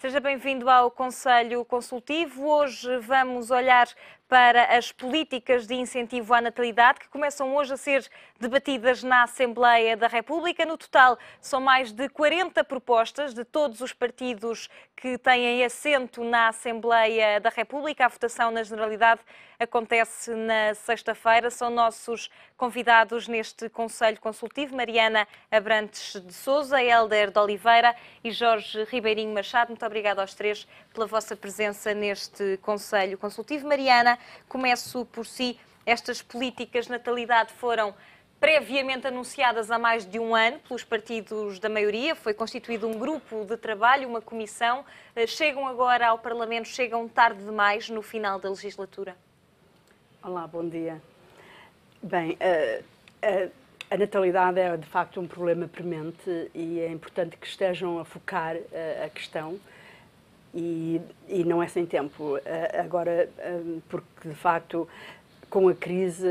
Seja bem-vindo ao Conselho Consultivo. Hoje vamos olhar para as políticas de incentivo à natalidade que começam hoje a ser debatidas na Assembleia da República. No total, são mais de 40 propostas de todos os partidos que têm assento na Assembleia da República. A votação, na generalidade, acontece na sexta-feira. São nossos convidados neste Conselho Consultivo Mariana Abrantes de Sousa, Hélder de Oliveira e Jorge Ribeirinho Machado. Muito obrigada aos três pela vossa presença neste Conselho Consultivo. Mariana, começo por si. Estas políticas de natalidade foram previamente anunciadas há mais de um ano pelos partidos da maioria. Foi constituído um grupo de trabalho, uma comissão. Chegam agora ao Parlamento, chegam tarde demais no final da legislatura. Olá, bom dia. Bem, a natalidade é de facto um problema premente e é importante que estejam a focar a questão e não é sem tempo. Agora, porque de facto com a crise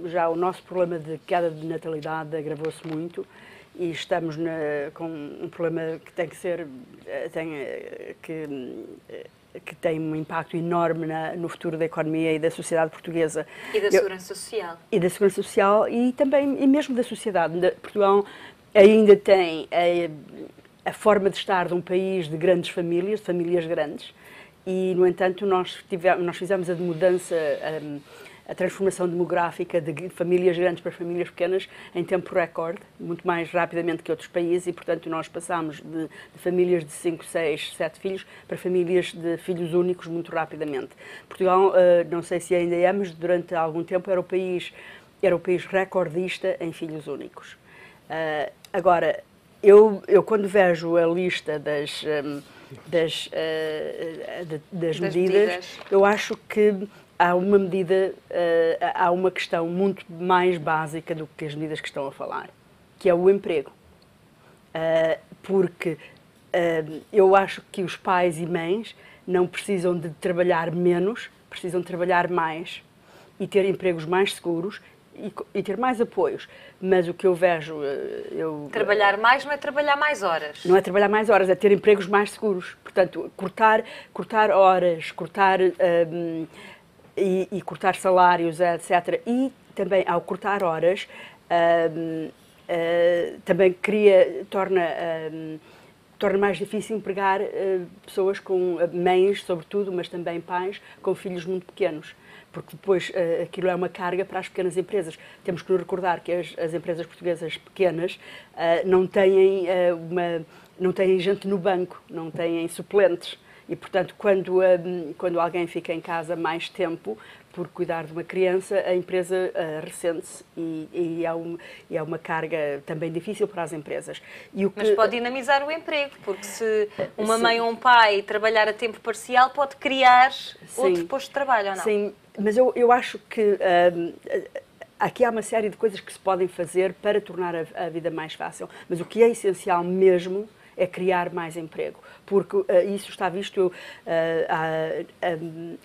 já o nosso problema de queda de natalidade agravou-se muito e estamos com um problema que tem que ser, que tem um impacto enorme no futuro da economia e da sociedade portuguesa. E da segurança social. E da segurança social e também, e mesmo da sociedade. Portugal ainda tem a forma de estar de um país de grandes famílias, de famílias grandes, e, no entanto, nós fizemos a mudança, a transformação demográfica de famílias grandes para famílias pequenas em tempo recorde, muito mais rapidamente que outros países, e, portanto, nós passámos de famílias de 5, 6, 7 filhos para famílias de filhos únicos muito rapidamente. Portugal, não sei se ainda é, mas durante algum tempo era o país recordista em filhos únicos. Agora, eu quando vejo a lista das medidas, eu acho que há uma questão muito mais básica do que as medidas que estão a falar, que é o emprego. Porque eu acho que os pais e mães não precisam de trabalhar menos, precisam de trabalhar mais e ter empregos mais seguros e ter mais apoios. Mas o que eu vejo... Trabalhar mais não é trabalhar mais horas. Não é trabalhar mais horas, é ter empregos mais seguros. Portanto, cortar horas, cortar salários, etc. E também, ao cortar horas, também torna mais difícil empregar pessoas com mães, sobretudo, mas também pais, com filhos muito pequenos. Porque depois aquilo é uma carga para as pequenas empresas. Temos que nos recordar que as empresas portuguesas pequenas não têm gente no banco, não têm suplentes. E, portanto, quando alguém fica em casa mais tempo por cuidar de uma criança, a empresa ressente-se e é uma carga também difícil para as empresas. Mas pode dinamizar o emprego, porque se uma mãe ou um pai trabalhar a tempo parcial, pode criar outro posto de trabalho, ou não? Sim, mas eu acho que aqui há uma série de coisas que se podem fazer para tornar a vida mais fácil. Mas o que é essencial mesmo é criar mais emprego, porque isso está visto.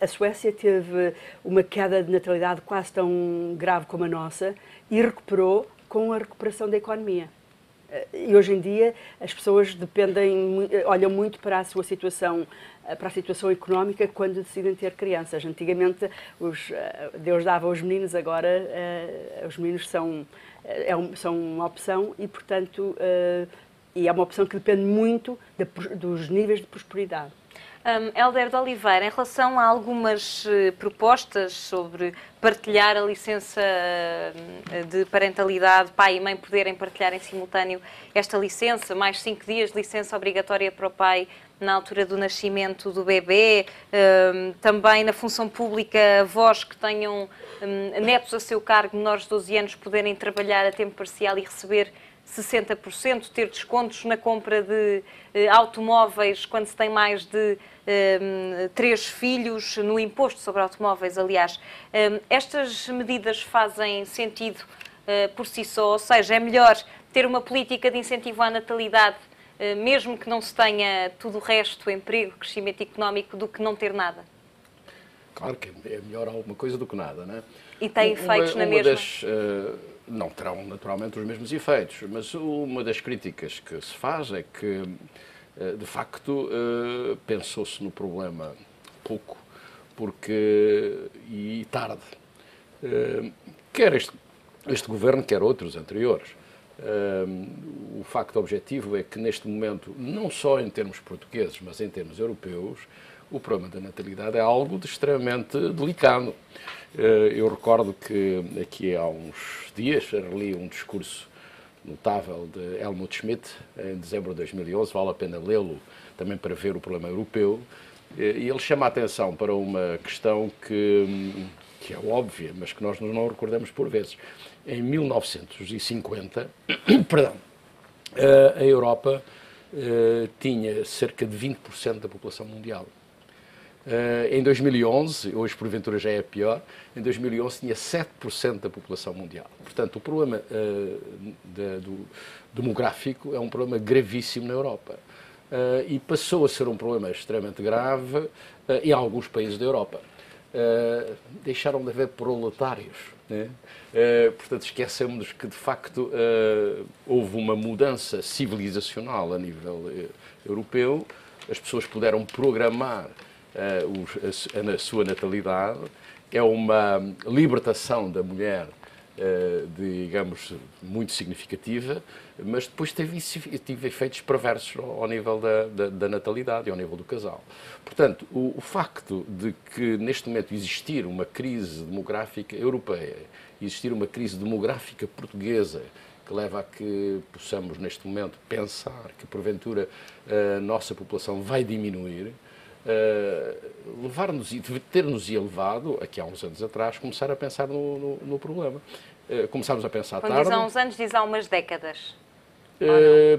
A Suécia teve uma queda de natalidade quase tão grave como a nossa e recuperou com a recuperação da economia. E hoje em dia as pessoas olham muito para a sua situação, para a situação económica quando decidem ter crianças. Antigamente Deus dava aos meninos, agora os meninos são uma opção e, portanto, e é uma opção que depende muito dos níveis de prosperidade. Hélder de Oliveira, em relação a algumas propostas sobre partilhar a licença de parentalidade, pai e mãe poderem partilhar em simultâneo esta licença, mais 5 dias de licença obrigatória para o pai na altura do nascimento do bebê, também na função pública, avós que tenham netos a seu cargo, menores de 12 anos, poderem trabalhar a tempo parcial e receber 60%, ter descontos na compra de automóveis quando se tem mais de 3 filhos, no imposto sobre automóveis, aliás. Estas medidas fazem sentido por si só, ou seja, é melhor ter uma política de incentivo à natalidade, mesmo que não se tenha tudo o resto, emprego, crescimento económico, do que não ter nada? Claro que é melhor alguma coisa do que nada, não é? E tem efeitos na mesma? Não terão naturalmente os mesmos efeitos, mas uma das críticas que se faz é que De facto, pensou-se no problema pouco, e tarde. Quer este governo, quer outros anteriores. O facto objetivo é que, neste momento, não só em termos portugueses, mas em termos europeus, o problema da natalidade é algo de extremamente delicado. Eu recordo que, aqui há uns dias, reli um discurso notável de Helmut Schmidt, em dezembro de 2011, vale a pena lê-lo também para ver o problema europeu, e ele chama a atenção para uma questão que é óbvia, mas que nós não recordamos por vezes. Em 1950, perdão, a Europa tinha cerca de 20% da população mundial. Em 2011, hoje porventura já é pior, em 2011 tinha 7% da população mundial. Portanto, o problema demográfico é um problema gravíssimo na Europa. E passou a ser um problema extremamente grave em alguns países da Europa. Deixaram de haver proletários, né? Portanto, esquecemos que, de facto, houve uma mudança civilizacional a nível europeu, as pessoas puderam programar a sua natalidade, é uma libertação da mulher, digamos, muito significativa, mas depois teve efeitos perversos ao nível da natalidade e ao nível do casal. Portanto, o facto de que neste momento existir uma crise demográfica europeia, existir uma crise demográfica portuguesa, que leva a que possamos neste momento pensar que porventura a nossa população vai diminuir, levar-nos e ter-nos elevado, aqui há uns anos atrás, começar a pensar no problema. Começámos a pensar Quando tarde. diz há uns anos, diz há umas décadas.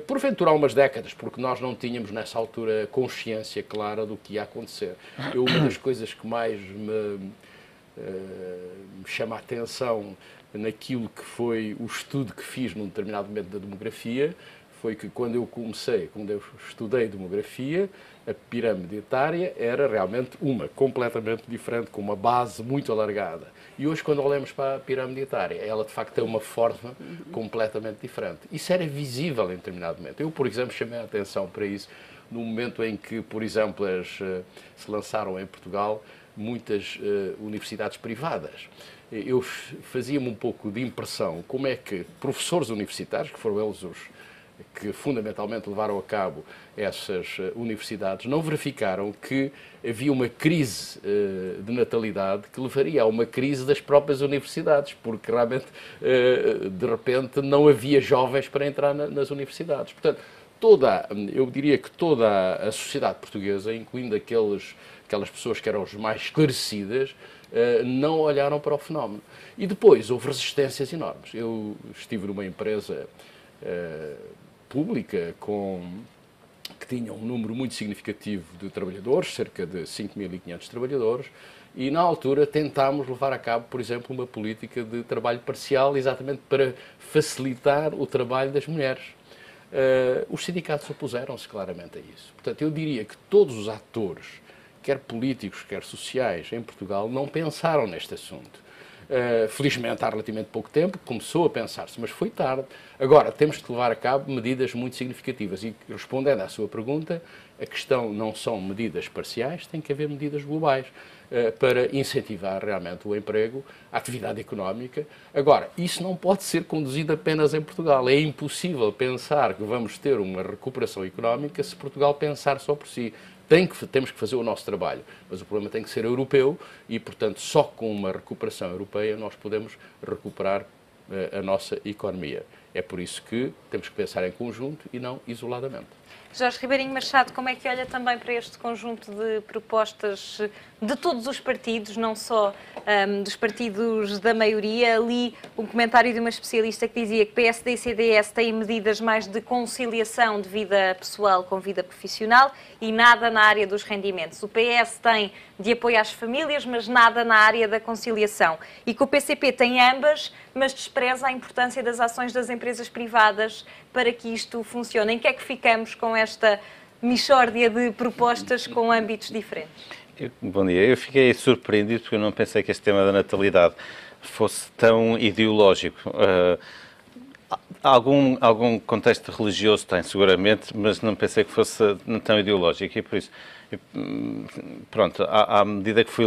Porventura há umas décadas, porque nós não tínhamos nessa altura consciência clara do que ia acontecer. Uma das coisas que mais me chama a atenção naquilo que foi o estudo que fiz num determinado momento da demografia, foi que quando eu estudei demografia, a pirâmide etária era realmente completamente diferente, com uma base muito alargada. E hoje, quando olhamos para a pirâmide etária, ela de facto tem uma forma completamente diferente. Isso era visível em determinado momento. Eu, por exemplo, chamei a atenção para isso no momento em que, por exemplo, se lançaram em Portugal muitas universidades privadas. Eu fazia-me um pouco de impressão como é que professores universitários, que foram eles os que fundamentalmente levaram a cabo essas universidades, não verificaram que havia uma crise de natalidade que levaria a uma crise das próprias universidades, porque realmente, de repente, não havia jovens para entrar nas universidades. Portanto, eu diria que toda a sociedade portuguesa, incluindo aquelas pessoas que eram as mais esclarecidas, não olharam para o fenómeno. E depois houve resistências enormes. Eu estive numa empresa pública que tinha um número muito significativo de trabalhadores, cerca de 5.500 trabalhadores, e na altura tentámos levar a cabo, por exemplo, uma política de trabalho parcial exatamente para facilitar o trabalho das mulheres. Os sindicatos opuseram-se claramente a isso. Portanto, eu diria que todos os atores, quer políticos, quer sociais, em Portugal, não pensaram neste assunto. Felizmente, há relativamente pouco tempo, começou a pensar-se, mas foi tarde. Agora, temos de levar a cabo medidas muito significativas. E, respondendo à sua pergunta, a questão não são medidas parciais, tem que haver medidas globais para incentivar realmente o emprego, a atividade económica. Agora, isso não pode ser conduzido apenas em Portugal. É impossível pensar que vamos ter uma recuperação económica se Portugal pensar só por si. Temos que fazer o nosso trabalho, mas o problema tem que ser europeu e, portanto, só com uma recuperação europeia nós podemos recuperar a nossa economia. É por isso que temos que pensar em conjunto e não isoladamente. Jorge Ribeirinho Machado, como é que olha também para este conjunto de propostas de todos os partidos, não só dos partidos da maioria? Li um comentário de uma especialista que dizia que PSD e CDS têm medidas mais de conciliação de vida pessoal com vida profissional e nada na área dos rendimentos. O PS tem de apoio às famílias, mas nada na área da conciliação. E que o PCP tem ambas, mas despreza a importância das ações das empresas privadas para que isto funcione. Em que é que ficamos com esta mixórdia de propostas com âmbitos diferentes? Bom dia. Eu fiquei surpreendido porque eu não pensei que este tema da natalidade fosse tão ideológico. Algum contexto religioso tem, seguramente, mas não pensei que fosse tão ideológico e por isso, pronto, à medida que fui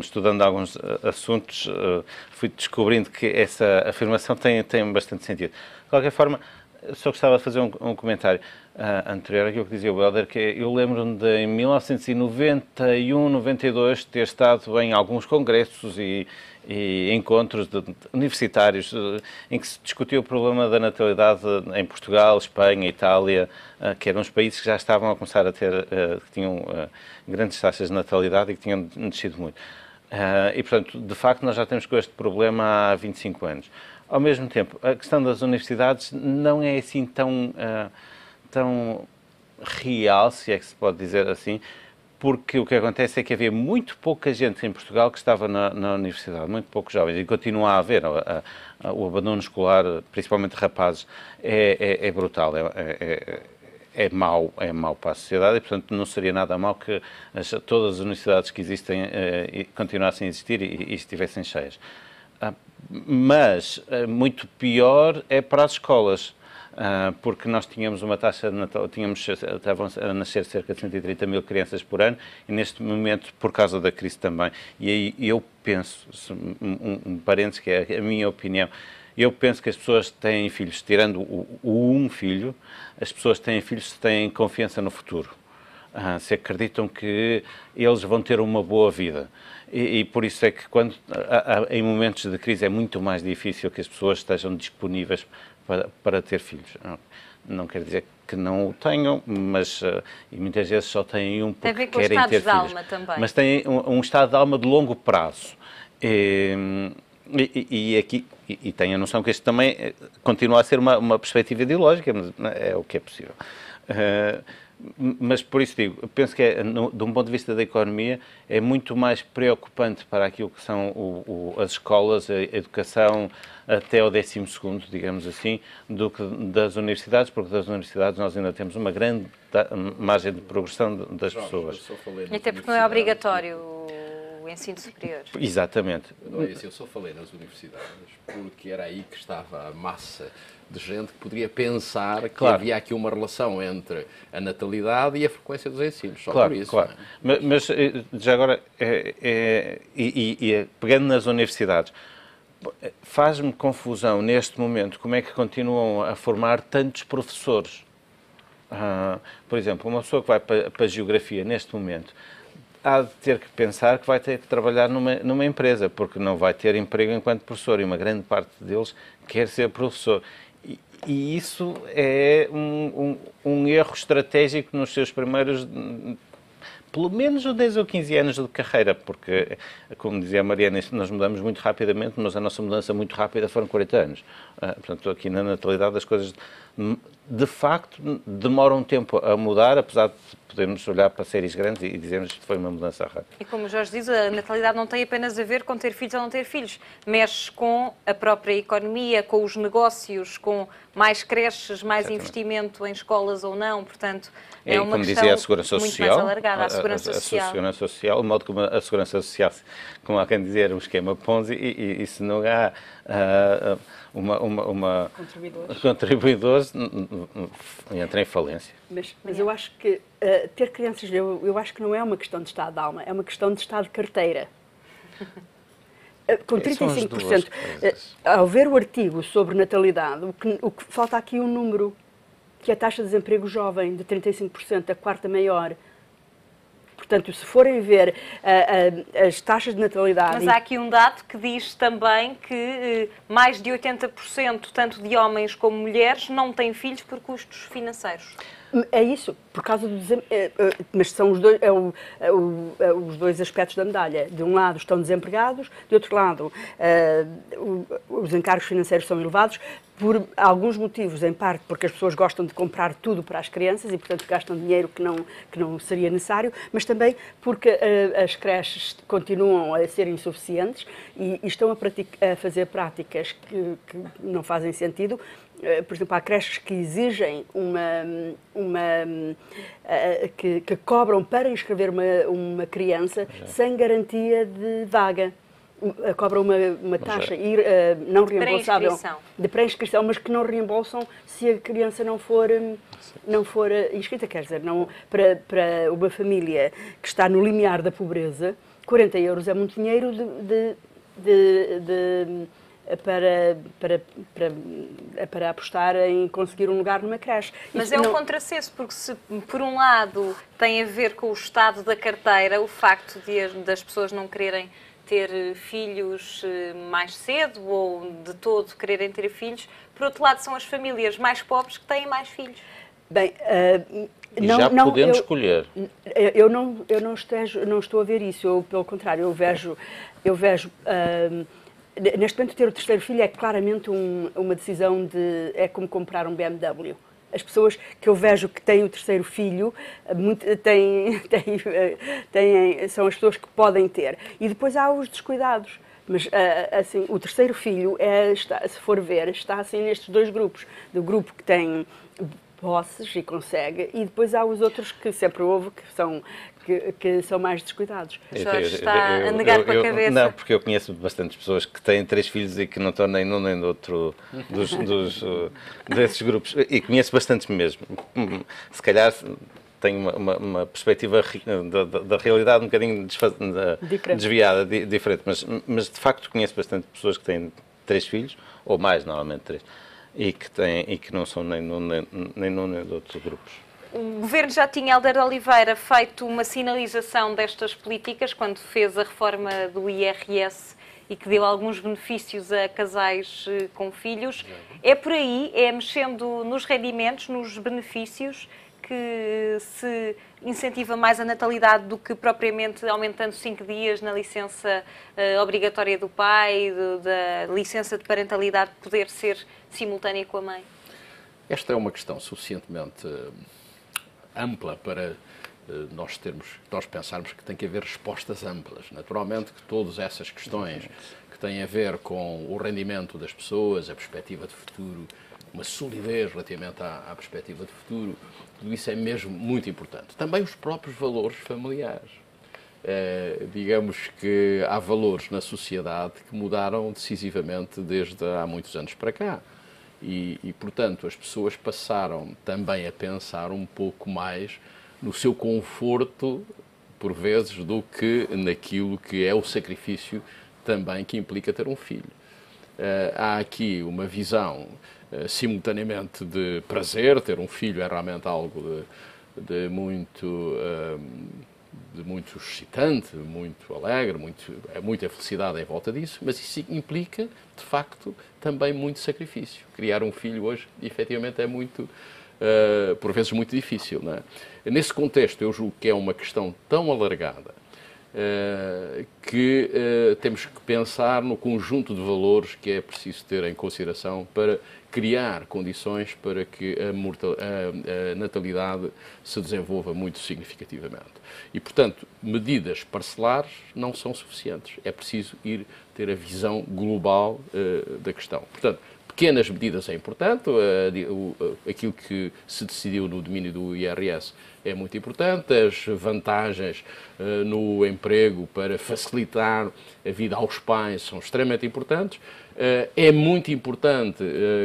estudando alguns assuntos, fui descobrindo que essa afirmação tem bastante sentido. De qualquer forma, só gostava de fazer um comentário anterior àquilo que dizia o Helder, que eu lembro-me de, em 1991, 92, ter estado em alguns congressos e encontros universitários em que se discutia o problema da natalidade em Portugal, Espanha, Itália, que eram os países que já estavam a começar a ter, que tinham grandes taxas de natalidade e que tinham descido muito. E, portanto, de facto, nós já temos com este problema há 25 anos. Ao mesmo tempo, a questão das universidades não é assim tão real, se é que se pode dizer assim, porque o que acontece é que havia muito pouca gente em Portugal que estava na universidade, muito poucos jovens, e continua a haver. O abandono escolar, principalmente de rapazes, é brutal, é mau para a sociedade e, portanto, não seria nada mau que todas as universidades que existem continuassem a existir e estivessem cheias. Mas muito pior é para as escolas, porque nós tínhamos uma taxa de natal, estavam a nascer cerca de 130 mil crianças por ano e neste momento, por causa da crise também, e aí eu penso, um parênteses que é a minha opinião, eu penso que as pessoas têm filhos, tirando um filho, as pessoas têm filhos se têm confiança no futuro. Se acreditam que eles vão ter uma boa vida. E por isso é que em momentos de crise é muito mais difícil que as pessoas estejam disponíveis para ter filhos. Não quer dizer que não o tenham, mas e muitas vezes só têm um porque querem ter filhos. Tem a ver com o estado de alma também. Mas têm um estado de alma de longo prazo. E tenho a noção que este também continua a ser uma perspectiva ideológica, mas é o que é possível. Mas por isso digo, penso que de um ponto de vista da economia é muito mais preocupante para aquilo que são as escolas, a educação até ao 12º, digamos assim, do que das universidades, porque das universidades nós ainda temos uma grande margem de progressão das pessoas. E até porque não é obrigatório o ensino superior. Exatamente. Não é isso, eu só falei nas universidades, porque era aí que estava a massa de gente que poderia pensar que havia aqui uma relação entre a natalidade e a frequência dos ensinos, só por isso. Claro. Mas já agora, pegando nas universidades, faz-me confusão neste momento como é que continuam a formar tantos professores. Por exemplo, uma pessoa que vai para a Geografia neste momento há de ter que pensar que vai ter que trabalhar numa empresa, porque não vai ter emprego enquanto professor, e uma grande parte deles quer ser professor. E isso é um erro estratégico nos seus primeiros, pelo menos 10 ou 15 anos de carreira, porque, como dizia a Mariana, nós mudamos muito rapidamente, mas a nossa mudança muito rápida foram 40 anos. Portanto, aqui na natalidade as coisas, de facto, demoram um tempo a mudar, apesar de podermos olhar para séries grandes e dizermos que foi uma mudança rápida. E como o Jorge diz, a natalidade não tem apenas a ver com ter filhos ou não ter filhos. Mexe com a própria economia, com os negócios, com mais creches, mais investimento em escolas ou não. Portanto, é uma questão dizia a Segurança muito Social, mais alargada. A Segurança Social. A Segurança Social, o modo como a Segurança Social, como há quem dizer, um esquema Ponzi, e se não há contribuidores, entra em falência. Mas eu acho que ter crianças, eu acho que não é uma questão de estado de alma, é uma questão de estado de carteira. Com 35%, ao ver o artigo sobre natalidade, o que falta aqui um número, que é a taxa de desemprego jovem de 35%, a quarta maior. Portanto, se forem ver as taxas de natalidade... Mas há aqui um dado que diz também que mais de 80%, tanto de homens como mulheres, não têm filhos por custos financeiros. É isso, por causa do mas são os dois aspectos da medalha. De um lado estão desempregados, de outro lado os encargos financeiros são elevados, por alguns motivos, em parte porque as pessoas gostam de comprar tudo para as crianças e, portanto, gastam dinheiro que não seria necessário, mas também porque as creches continuam a ser insuficientes e estão a fazer práticas que não fazem sentido. Por exemplo, há creches que exigem que cobram para inscrever uma criança sem garantia de vaga. cobram uma taxa não reembolsável de pré-inscrição, mas que não reembolsam se a criança não for inscrita. Quer dizer, não, para uma família que está no limiar da pobreza, 40 euros é muito dinheiro para apostar em conseguir um lugar numa creche. Mas é um contrassenso, porque se por um lado tem a ver com o estado da carteira, o facto das pessoas não quererem ter filhos mais cedo ou de todo quererem ter filhos, por outro lado são as famílias mais pobres que têm mais filhos. Bem, podemos escolher. Eu não estou a ver isso. Eu, pelo contrário, eu vejo neste momento ter o terceiro filho é claramente uma decisão é como comprar um BMW. As pessoas que eu vejo que têm o terceiro filho são as pessoas que podem ter. E depois há os descuidados. Mas, assim, o terceiro filho, se for ver, está assim nestes dois grupos. Do grupo que tem posses e consegue, e depois há os outros que sempre houve, que são mais descuidados. Jorge está a negar com a cabeça. Não, porque eu conheço bastantes pessoas que têm 3 filhos e que não estão nem num nem do outro desses grupos. E conheço bastantes mesmo. Se calhar tenho uma perspectiva da realidade um bocadinho desviada, diferente. Mas de facto conheço bastante pessoas que têm 3 filhos, ou mais, normalmente 3. E que não são nem num nem de outros grupos. O Governo já tinha, Helder Oliveira, feito uma sinalização destas políticas quando fez a reforma do IRS e que deu alguns benefícios a casais com filhos. É por aí, é mexendo nos rendimentos, nos benefícios, que se incentiva mais a natalidade do que propriamente aumentando 5 dias na licença obrigatória do pai, da licença de parentalidade poder ser simultânea com a mãe? Esta é uma questão suficientemente ampla para nós pensarmos que tem que haver respostas amplas. Naturalmente que todas essas questões que têm a ver com o rendimento das pessoas, a perspectiva de futuro, uma solidez relativamente à perspectiva de futuro, tudo isso é mesmo muito importante. Também os próprios valores familiares. Digamos que há valores na sociedade que mudaram decisivamente desde há muitos anos para cá. E, portanto, as pessoas passaram também a pensar um pouco mais no seu conforto, por vezes, do que naquilo que é o sacrifício também que implica ter um filho. Há aqui uma visão simultaneamente de prazer, ter um filho é realmente algo de muito excitante, muito alegre, muita felicidade em volta disso, mas isso implica, de facto, também muito sacrifício. Criar um filho hoje, efetivamente, é muito, por vezes, muito difícil, não é? Nesse contexto, eu julgo que é uma questão tão alargada que temos que pensar no conjunto de valores que é preciso ter em consideração para criar condições para que a natalidade se desenvolva muito significativamente. E, portanto, medidas parcelares não são suficientes. É preciso ter a visão global da questão. Portanto, pequenas medidas é importante, aquilo que se decidiu no domínio do IRS é muito importante, as vantagens no emprego para facilitar a vida aos pais são extremamente importantes. É muito importante,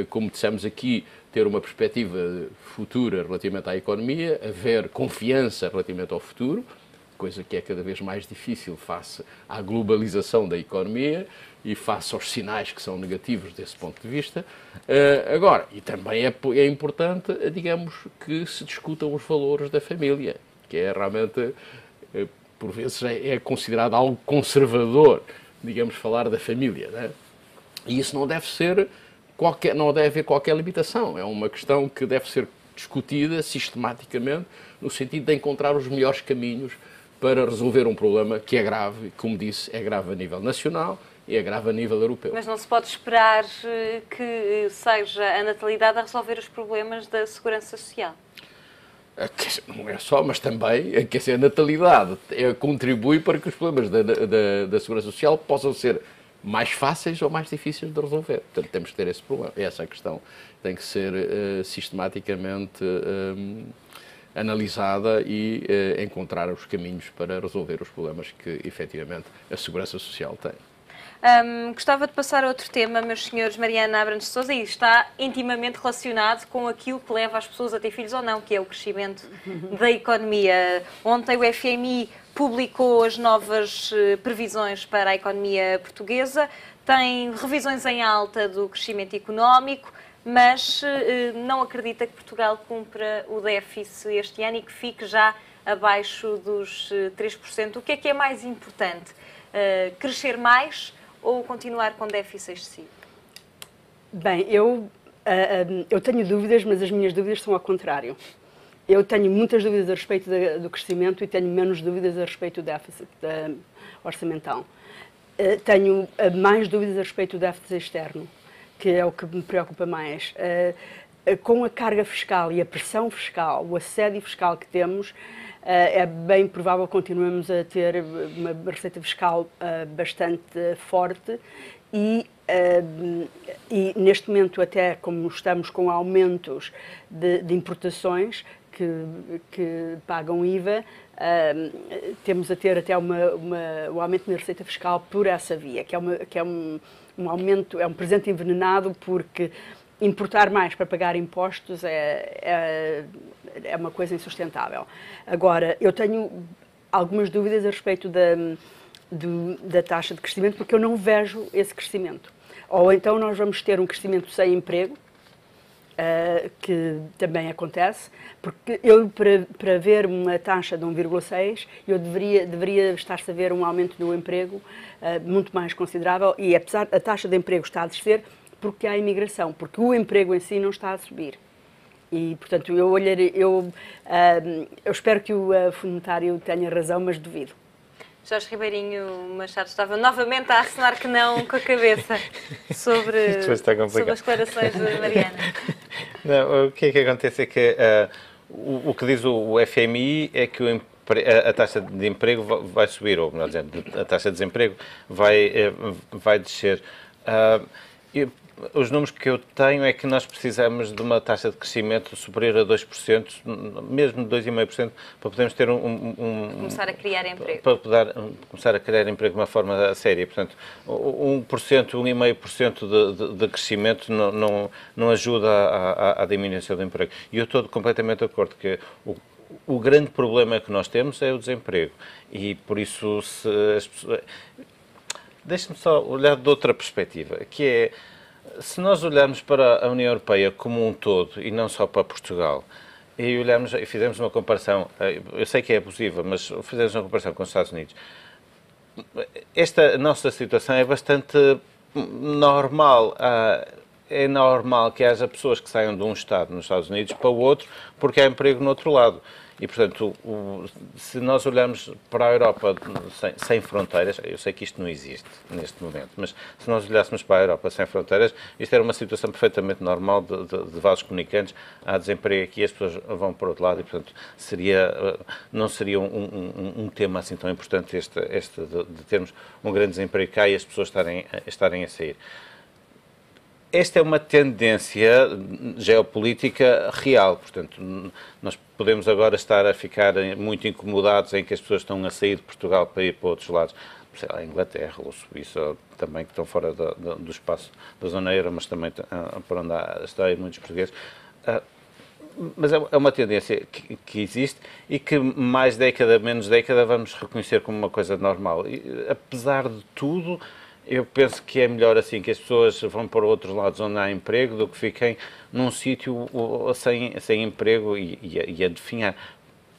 como dissemos aqui, ter uma perspectiva futura relativamente à economia, haver confiança relativamente ao futuro, coisa que é cada vez mais difícil face à globalização da economia e face aos sinais que são negativos desse ponto de vista. Agora, e também é importante, digamos, que se discutam os valores da família, que é realmente, por vezes, é considerado algo conservador, digamos, falar da família, não é? E isso não deve haver qualquer limitação. É uma questão que deve ser discutida sistematicamente no sentido de encontrar os melhores caminhos para resolver um problema que é grave, como disse, é grave a nível nacional e é grave a nível europeu. Mas não se pode esperar que seja a natalidade a resolver os problemas da segurança social? Não é só, mas também a natalidade contribui para que os problemas da segurança social possam ser mais fáceis ou mais difíceis de resolver. Portanto, temos que ter esse problema. Essa questão tem que ser sistematicamente analisada e encontrar os caminhos para resolver os problemas que, efetivamente, a segurança social tem. Gostava de passar a outro tema, meus senhores. Mariana Abrantes de Sousa, e está intimamente relacionado com aquilo que leva as pessoas a ter filhos ou não, que é o crescimento da economia. Ontem o FMI publicou as novas previsões para a economia portuguesa, tem revisões em alta do crescimento económico, mas não acredita que Portugal cumpra o déficit este ano e que fique já abaixo dos 3%. O que é mais importante? Crescer mais ou continuar com déficit excessivo? Bem, eu tenho dúvidas, mas as minhas dúvidas são ao contrário. Eu tenho muitas dúvidas a respeito do crescimento e tenho menos dúvidas a respeito do déficit orçamental. Tenho mais dúvidas a respeito do déficit externo, que é o que me preocupa mais. Com a carga fiscal e a pressão fiscal, o assédio fiscal que temos, é bem provável que continuemos a ter uma receita fiscal bastante forte e neste momento, até como estamos com aumentos de importações que pagam IVA, temos a ter até um aumento na receita fiscal por essa via, que é um aumento, é um presente envenenado, porque importar mais para pagar impostos é uma coisa insustentável. Agora, eu tenho algumas dúvidas a respeito da taxa de crescimento, porque eu não vejo esse crescimento. Ou então nós vamos ter um crescimento sem emprego, que também acontece, porque para ver uma taxa de 1,6, eu deveria estar-se a ver um aumento do emprego muito mais considerável, e apesar a taxa de emprego está a descer, porque há imigração, porque o emprego em si não está a subir. E, portanto, eu espero que o Fundo Monetário tenha razão, mas duvido. Jorge Ribeirinho Machado estava novamente a assinar que não com a cabeça sobre as declarações de Mariana. Não, o que é que acontece é que o que diz o FMI é que a taxa de emprego vai subir, ou melhor dizendo, a taxa de desemprego vai descer. Os números que eu tenho é que nós precisamos de uma taxa de crescimento superior a 2%, mesmo 2,5%, para podermos ter começar a criar emprego. Para poder começar a criar emprego de uma forma séria. Portanto, 1%, 1,5% de crescimento não ajuda à diminuição do emprego. E eu estou completamente de acordo que o grande problema que nós temos é o desemprego. E por isso, deixe-me só olhar de outra perspectiva, que é, se nós olharmos para a União Europeia como um todo e não só para Portugal, e fizemos uma comparação, eu sei que é abusiva, mas fizemos uma comparação com os Estados Unidos, esta nossa situação é bastante normal. É normal que haja pessoas que saiam de um Estado nos Estados Unidos para o outro porque há emprego no outro lado. E, portanto, se nós olharmos para a Europa sem fronteiras, eu sei que isto não existe neste momento, mas se nós olhássemos para a Europa sem fronteiras, isto era uma situação perfeitamente normal de vasos comunicantes, há desemprego aqui, as pessoas vão para o outro lado e, portanto, não seria um tema assim tão importante este de termos um grande desemprego cá e as pessoas estarem a sair. Esta é uma tendência geopolítica real, portanto, nós podemos agora estar a ficar muito incomodados em que as pessoas estão a sair de Portugal para ir para outros lados, sei lá, a Inglaterra ou a Suíça, também que estão fora do espaço da zona euro, mas também para onde estão aí muitos portugueses. Mas é uma tendência que existe e que mais década, menos década, vamos reconhecer como uma coisa normal. E, apesar de tudo, eu penso que é melhor assim que as pessoas vão para outros lados onde há emprego do que fiquem num sítio sem emprego e a definhar.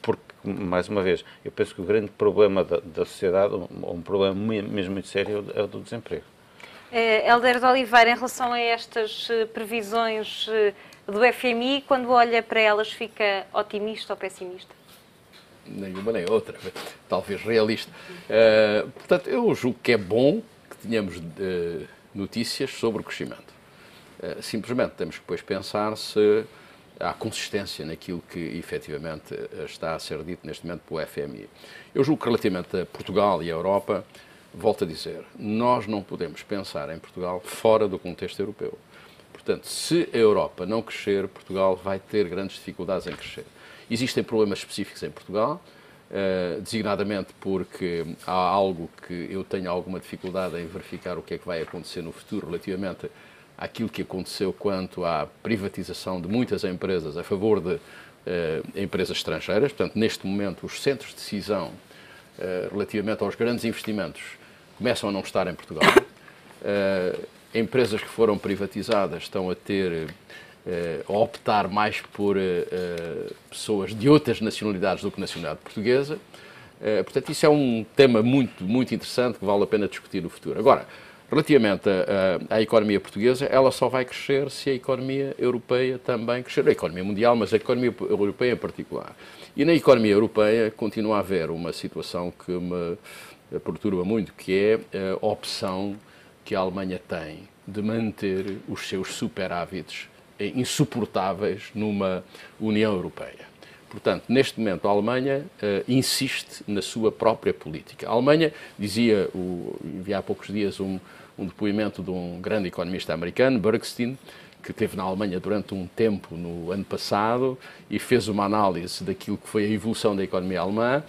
Porque, mais uma vez, eu penso que o grande problema da sociedade, um problema mesmo muito sério, é o do desemprego. Helder de Oliveira, em relação a estas previsões do FMI, quando olha para elas, fica otimista ou pessimista? Nenhuma nem outra, talvez realista. Portanto, eu julgo que é bom que tenhamos notícias sobre o crescimento. Simplesmente temos que depois pensar se há consistência naquilo que efetivamente está a ser dito neste momento pelo FMI. Eu julgo que relativamente a Portugal e a Europa, volto a dizer, nós não podemos pensar em Portugal fora do contexto europeu. Portanto, se a Europa não crescer, Portugal vai ter grandes dificuldades em crescer. Existem problemas específicos em Portugal, designadamente porque há algo que eu tenho alguma dificuldade em verificar o que é que vai acontecer no futuro relativamente àquilo que aconteceu quanto à privatização de muitas empresas a favor de empresas estrangeiras. Portanto, neste momento, os centros de decisão relativamente aos grandes investimentos começam a não estar em Portugal. Empresas que foram privatizadas estão a optar mais por pessoas de outras nacionalidades do que nacionalidade portuguesa. Portanto, isso é um tema muito, muito interessante que vale a pena discutir no futuro. Agora, relativamente à economia portuguesa, ela só vai crescer se a economia europeia também crescer. A economia mundial, mas a economia europeia em particular. E na economia europeia continua a haver uma situação que me perturba muito, que é a opção que a Alemanha tem de manter os seus superávites insuportáveis numa União Europeia. Portanto, neste momento, a Alemanha insiste na sua própria política. A Alemanha, vi há poucos dias um depoimento de um grande economista americano, Bergstein, que esteve na Alemanha durante um tempo no ano passado e fez uma análise daquilo que foi a evolução da economia alemã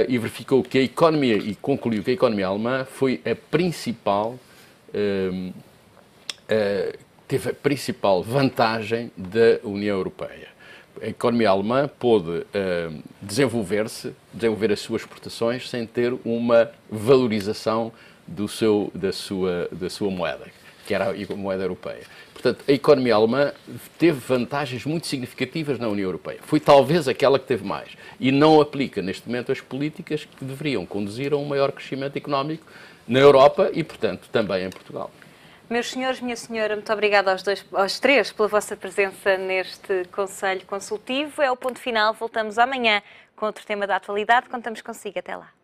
e verificou que e concluiu que a economia alemã foi a principal teve a principal vantagem da União Europeia. A economia alemã pôde desenvolver as suas exportações sem ter uma valorização da sua moeda, que era a moeda europeia. Portanto, a economia alemã teve vantagens muito significativas na União Europeia. Foi talvez aquela que teve mais. E não aplica, neste momento, as políticas que deveriam conduzir a um maior crescimento económico na Europa e, portanto, também em Portugal. Meus senhores, minha senhora, muito obrigada aos três pela vossa presença neste Conselho Consultivo. É o ponto final. Voltamos amanhã com outro tema da atualidade. Contamos consigo. Até lá.